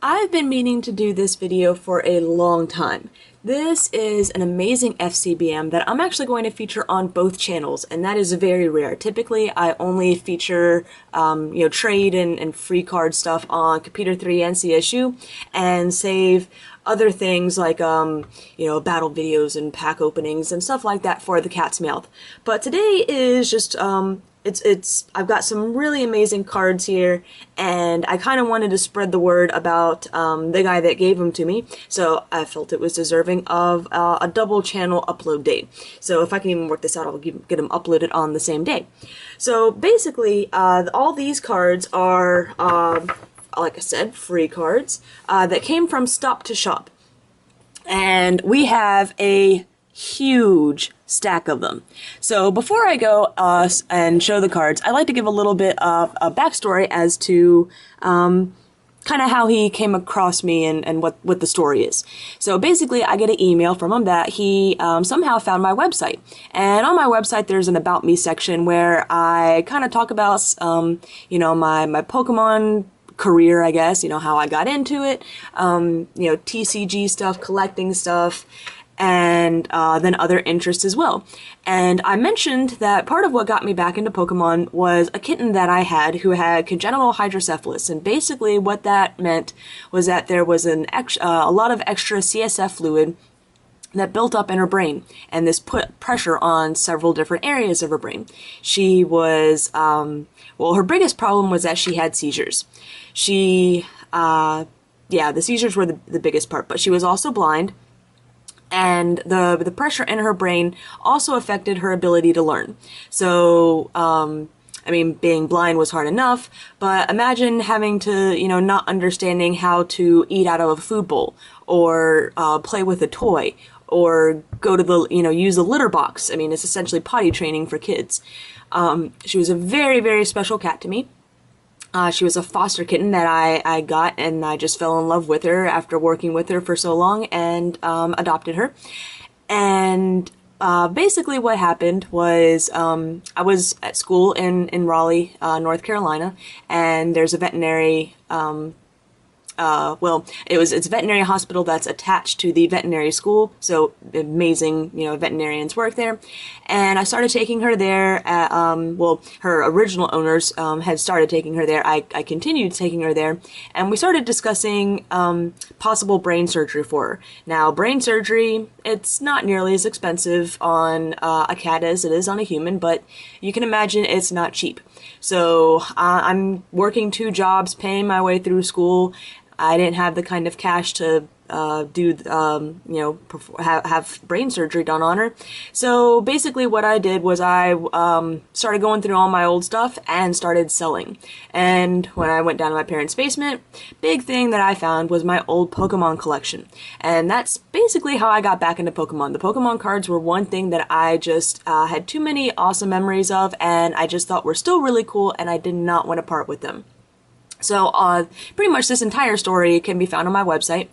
I've been meaning to do this video for a long time. This is an amazing FCBM that I'm actually going to feature on both channels, and that is very rare. Typically, I only feature, trade and free card stuff on Computer 3 and CSU, and save other things like, battle videos and pack openings and stuff like that for the cat's mouth. But today is just, I've got some really amazing cards here, and I kind of wanted to spread the word about the guy that gave them to me, so I felt it was deserving of a double channel upload date. So if I can even work this out, I'll get them uploaded on the same day. So basically, all these cards are, like I said, free cards that came from Stop2Shop. And we have a huge stack of them. So before I go and show the cards, I'd like to give a little bit of a backstory as to kind of how he came across me and what the story is. So basically, I get an email from him that he somehow found my website. And on my website, there's an About Me section where I kind of talk about, my Pokemon career, I guess, how I got into it, TCG stuff, collecting stuff, and then other interests as well. And I mentioned that part of what got me back into Pokemon was a kitten that I had who had congenital hydrocephalus, and basically what that meant was that there was a lot of extra CSF fluid that built up in her brain, and this put pressure on several different areas of her brain. She was, her biggest problem was that she had seizures. The seizures were the biggest part, but she was also blind, and the pressure in her brain also affected her ability to learn. So, being blind was hard enough, but imagine having to, not understanding how to eat out of a food bowl, or play with a toy, or go to the, use a litter box. It's essentially potty training for kids. She was a very, very special cat to me. She was a foster kitten that I got, and I just fell in love with her after working with her for so long, and adopted her. And basically what happened was I was at school in Raleigh, North Carolina, and there's a veterinary it's a veterinary hospital that's attached to the veterinary school, so amazing, veterinarians work there. And I started taking her there at, her original owners had started taking her there. I continued taking her there, and we started discussing possible brain surgery for her. Now, brain surgery, it's not nearly as expensive on a cat as it is on a human, but you can imagine it's not cheap. So I'm working 2 jobs, paying my way through school. I didn't have the kind of cash to have brain surgery done on her. So basically what I did was I started going through all my old stuff and started selling. And when I went down to my parents' basement, big thing that I found was my old Pokemon collection. And that's basically how I got back into Pokemon. The Pokemon cards were one thing that I just had too many awesome memories of, and I just thought were still really cool, and I did not want to part with them. So pretty much this entire story can be found on my website,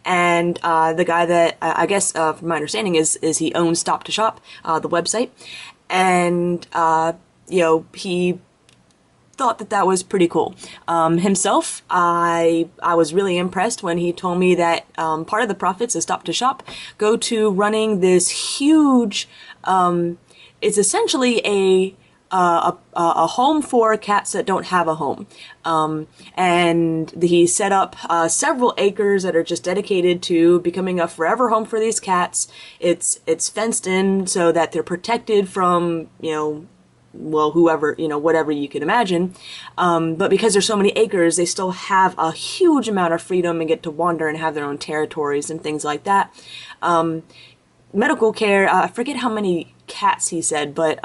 and the guy that I guess from my understanding is he owns Stop2Shop, the website, and he thought that was pretty cool. Himself, I was really impressed when he told me that part of the profits of Stop2Shop go to running this huge. It's essentially a home for cats that don't have a home. And he set up several acres that are just dedicated to becoming a forever home for these cats. It's fenced in so that they're protected from, whoever, whatever you can imagine. But because there's so many acres, they still have a huge amount of freedom and get to wander and have their own territories and things like that. Medical care, I forget how many cats he said, but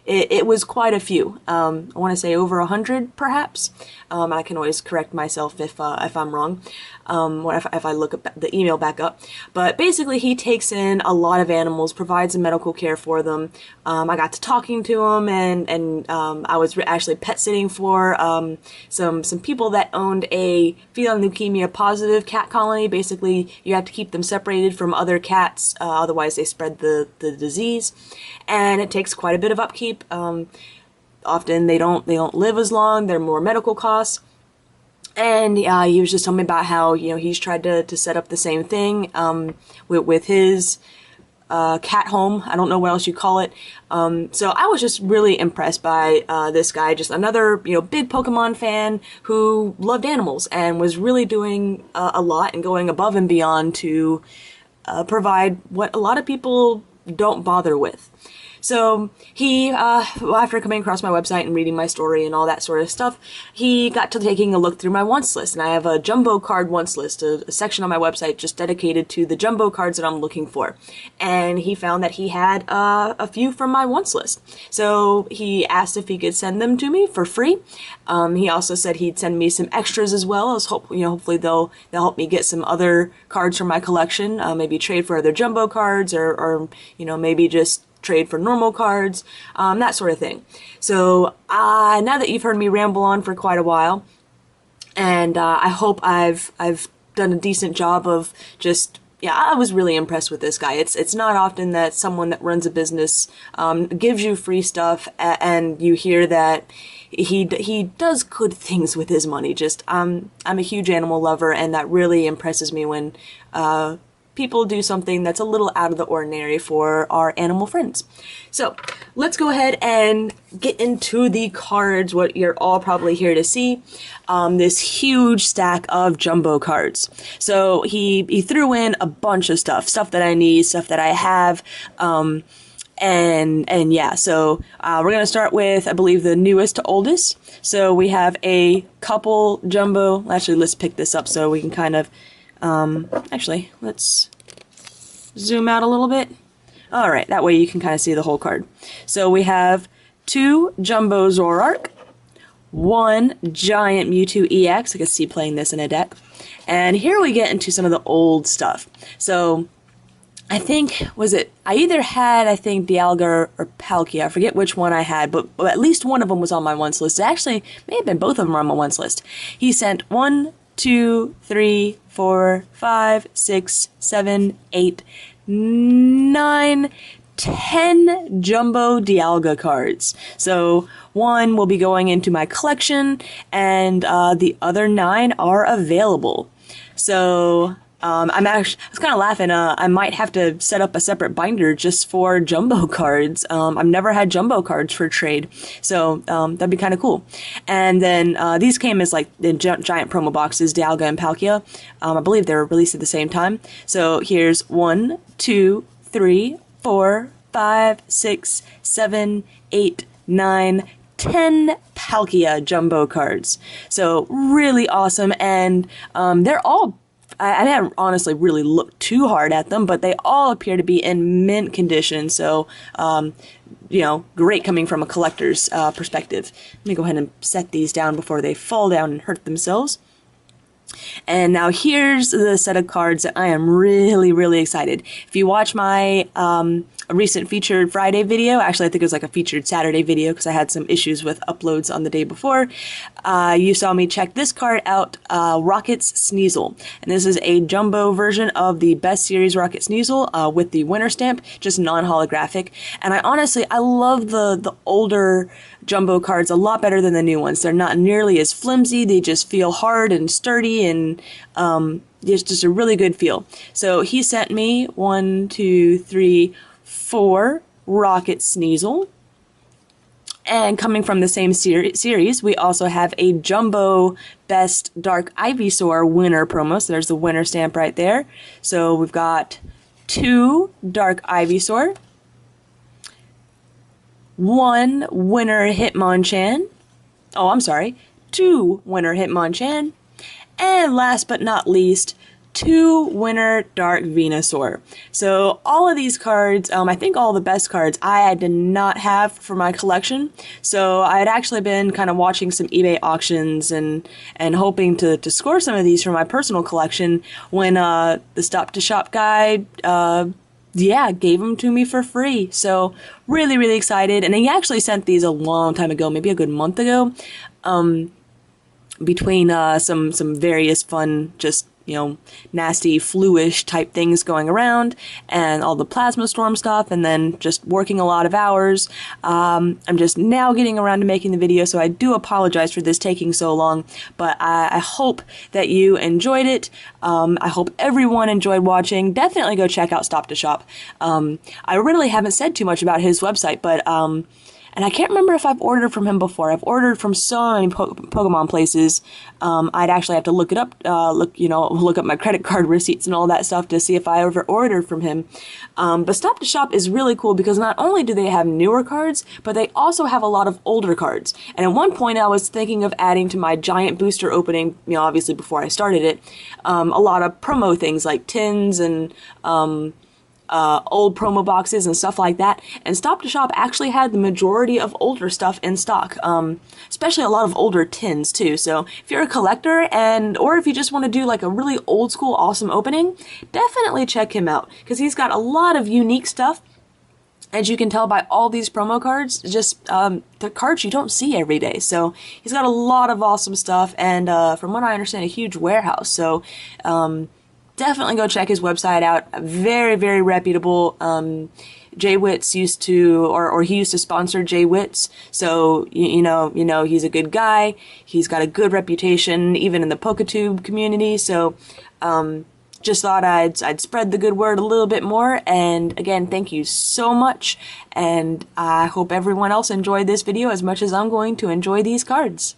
it was quite a few. I want to say over 100, perhaps. I can always correct myself if I'm wrong, or if I look up the email back up. But basically, he takes in a lot of animals, provides medical care for them. I got to talking to him, and I was actually pet sitting for some people that owned a feline leukemia positive cat colony. Basically, you have to keep them separated from other cats, otherwise they spread the disease, and it takes quite a bit of upkeep. Often they don't live as long. They're more medical costs. And he was just telling me about how, you know, he's tried to set up the same thing with his cat home. I don't know what else you call it. So I was just really impressed by this guy, just another, you know, big Pokemon fan who loved animals and was really doing a lot and going above and beyond to provide what a lot of people don't bother with. So he, after coming across my website and reading my story and all that sort of stuff, he got to taking a look through my wants list. And I have a jumbo card wants list, a section on my website just dedicated to the jumbo cards that I'm looking for. And he found that he had a few from my wants list. So he asked if he could send them to me for free. He also said he'd send me some extras as well. I was hopefully they'll help me get some other cards from my collection, maybe trade for other jumbo cards or you know, maybe just trade for normal cards, that sort of thing. So now that you've heard me ramble on for quite a while, and I hope I've done a decent job of just, yeah, I was really impressed with this guy. It's not often that someone that runs a business gives you free stuff and you hear that he does good things with his money. Just I'm a huge animal lover, and that really impresses me when people do something that's a little out of the ordinary for our animal friends. So let's go ahead and get into the cards, what you're all probably here to see. This huge stack of jumbo cards. So he threw in a bunch of stuff that I need, stuff that I have, and yeah, so we're gonna start with, I believe, the newest to oldest. So we have a couple jumbo. Actually, let's pick this up so we can kind of actually, let's zoom out a little bit. All right, that way you can kind of see the whole card. So we have 2 Jumbo Zoroark, 1 Giant Mewtwo EX. I can see playing this in a deck. And here we get into some of the old stuff. So I think, I either had, Dialga or Palkia. I forget which one I had, but at least one of them was on my wants list. It actually may have been both of them on my wants list. He sent 1, 2, 3, 4, 5, 6, 7, 8, 9, 10 Jumbo Dialga cards. So 1 will be going into my collection, and the other 9 are available. So I was kind of laughing. I might have to set up a separate binder just for jumbo cards. I've never had jumbo cards for trade, so that'd be kind of cool. And then these came as like the giant promo boxes, Dialga and Palkia. I believe they were released at the same time. So here's 1, 2, 3, 4, 5, 6, 7, 8, 9, 10 Palkia jumbo cards. So really awesome, and they're all, I haven't honestly really looked too hard at them, but they all appear to be in mint condition. So, you know, great coming from a collector's perspective. Let me go ahead and set these down before they fall down and hurt themselves. And now here's the set of cards that I am really, really excited. If you watch my recent Featured Friday video, actually I think it was like a Featured Saturday video because I had some issues with uploads on the day before, you saw me check this card out, Rocket's Sneasel. And this is a jumbo version of the Best Series Rocket Sneasel with the winner stamp, just non-holographic. And I love the older jumbo cards a lot better than the new ones. They're not nearly as flimsy, they just feel hard and sturdy, and it's just a really good feel. So he sent me 1, 2, 3, 4 Rocket Sneasel. And coming from the same series, we also have a Jumbo Best Dark Ivysaur winner promo. So there's the winner stamp right there. So we've got 2 Dark Ivysaur, 1 winner Hitmonchan. Oh, I'm sorry. 2 winner Hitmonchan. And last but not least, 2 winner Dark Venusaur. So all of these cards, I think all the best cards I did not have for my collection. So I had actually been kind of watching some eBay auctions and hoping to score some of these for my personal collection when the Stop2Shop guy gave them to me for free. So really, really excited. And he actually sent these a long time ago, maybe a good month ago, between some various fun just nasty flu-ish type things going around, and all the plasma storm stuff, and then just working a lot of hours. I'm just now getting around to making the video, so I do apologize for this taking so long, but I hope that you enjoyed it. I hope everyone enjoyed watching. Definitely go check out Stop2Shop. I really haven't said too much about his website, but and I can't remember if I've ordered from him before. I've ordered from so many Pokemon places. I'd actually have to look it up, look up my credit card receipts and all that stuff to see if I ever ordered from him. But Stop2Shop is really cool because not only do they have newer cards, but they also have a lot of older cards. And at one point I was thinking of adding to my giant booster opening, obviously before I started it, a lot of promo things like tins and old promo boxes and stuff like that, and Stop2Shop actually had the majority of older stuff in stock, especially a lot of older tins too. So if you're a collector or if you just want to do like a really old school awesome opening, definitely check him out because he's got a lot of unique stuff. As you can tell by all these promo cards, just the cards you don't see every day. So he's got a lot of awesome stuff, and from what I understand, a huge warehouse. So definitely go check his website out. Very, very reputable. Jay Witz used to, or he used to sponsor Jay Witz. So, you know, he's a good guy. He's got a good reputation, even in the PokeTube community. So, just thought I'd spread the good word a little bit more. And again, thank you so much. And I hope everyone else enjoyed this video as much as I'm going to enjoy these cards.